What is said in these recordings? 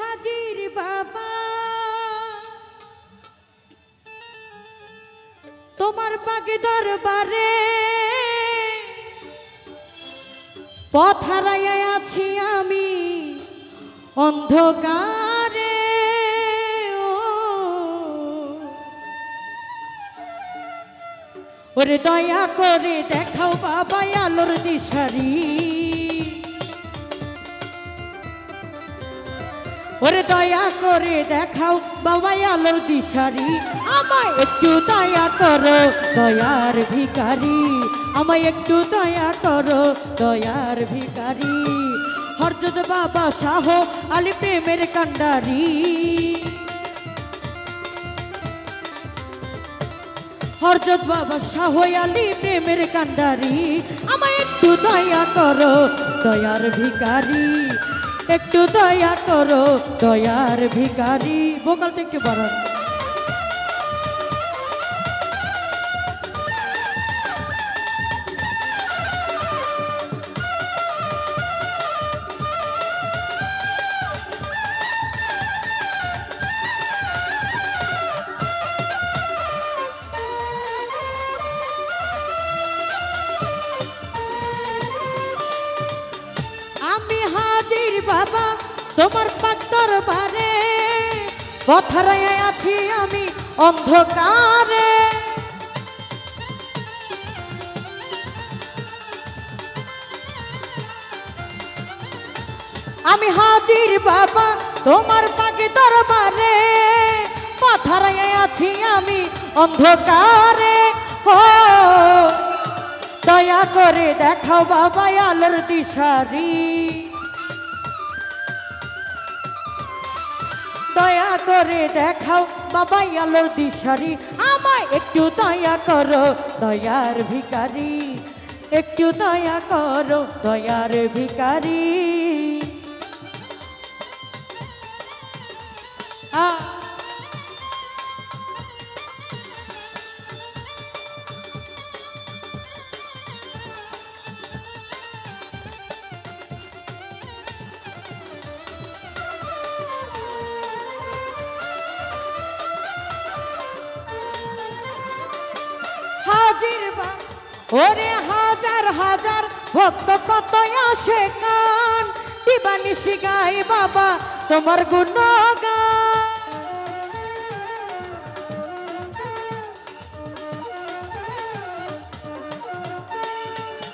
হাজির বাবা, তোমার পাগে দরবারে পথ হারাইয়া আছি আমি অন্ধকারে। ওরে দয়া করে দেখাও বাবা আলোর দিশারি, ওরে দয়া করে দেখাও বাবা আলোর দিশারি। আমায় একটু দয়া করো দয়ার ভিখারি, আমায় একটু দয়া করো দয়ার ভিখারি। হযরত বাবা শাহ আলী প্রেমের কান্ডারি, হযরত বাবা শাহ আলী প্রেমের কান্ডারি। আমায় একটু দয়া করো দয়ার ভিখারি, একটু দয়া করো দয়ার ভিখারি। ভোকালটা একটু বাড়ান। আমি হাজির বাবা তোমার পাক দরবারে, পথ হারাইয়া আছি আমি অন্ধকারে। আমি হাজির বাবা তোমার পাক দরবারে, পথ হারাইয়া আছি আমি অন্ধকারে। ও দয়া করে দেখাও বাবা আলোর দিশারি, দয়া করে দেখাও বাবা আলোর দিশারি। আমায় একটু দয়া করো দয়ার ভিখারি, একটু দয়া করো দয়ার ভিখারি। হাজির বাবা ওরে হাজার হাজার ভক্ত কত আসে গান, দিবানিশি গাই বাবা তোমার গুণগান।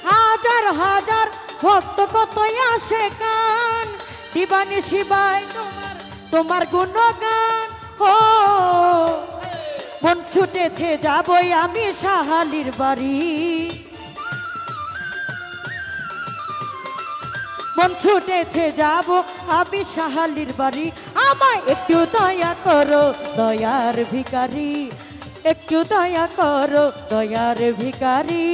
হাজার হাজার ভক্ত কত আসে গান, দিবানিশি গাই তোমার গুণগান। ও মন ছুটেছে যাবই আমি শাহালির বাড়ি, মন ছুটেছে যাব আমি শাহালির বাড়ি। আমায় একটু দয়া করো দয়ার ভিখারি, একটু দয়া করো দয়ার ভিখারি।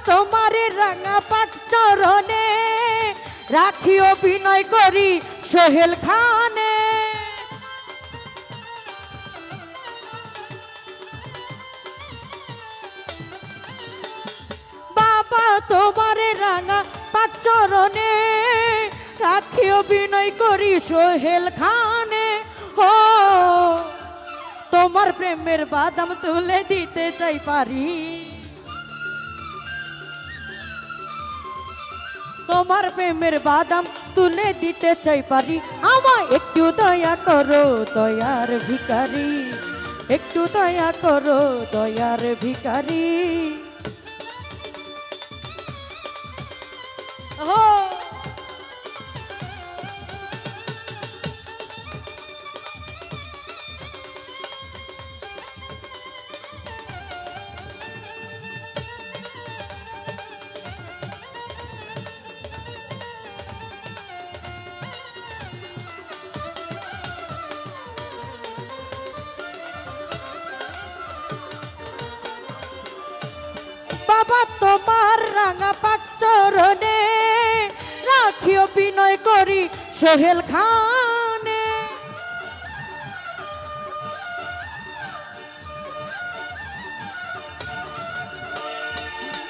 তোমার রাঙা পাক চরণে রাখি অভিনয় করি সোহেল খানে। বাবা তোমার রাঙা পাক চরণে রাখি অভিনয় করি সোহেল খানে। ও তোমার প্রেমের বাদাম তুলে দিতে চাই পারি, তোমার প্রেমের বাদাম তুলে দিতে চাই পারি। আমায় একটু দয়া করো দয়ার ভিখারি, একটু দয়া করো দয়ার ভিখারি। বাবা তোমার রাঙা পাক চরণে রাখিও বিনয় করি সোহেল খানে।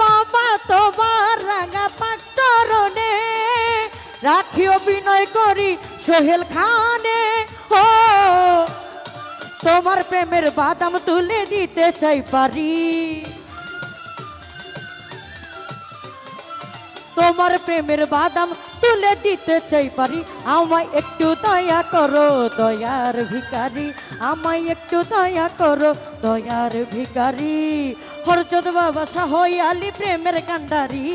বাবা তোমার রাঙা পাক চরণে রাখিও বিনয় করি সোহেল খানে। ও তোমার প্রেমের বাদাম তুলে দিতে চাই পারি, তোমার প্রেমের বাদাম তুলে দিতে চাই পারি। আমায় একটু দয়া করো দয়ার ভিখারি, আমায় একটু দয়া করো দয়ার ভিখারি। হরজত বাবা শাহ আলী প্রেমের কান্ডারি,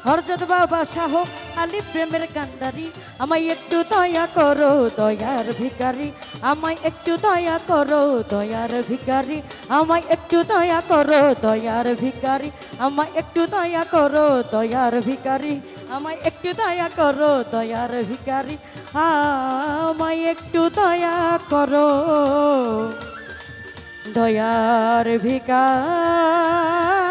হরজত বাবা শাহ আলী প্রেমের কান্ডারি। আমায় একটু দয়া করো দয়ার ভিখারি, আমায় একটু দয়া করো দয়ার ভিখারি, আমায় একটু দয়া করো দয়ার ভিখারি, আমায় একটু দয়া করো দয়ার ভিখারি, আমায় একটু দয়া করো দয়ার ভিখারি, আমায় একটু দয়া করো দয়ার ভিখারি।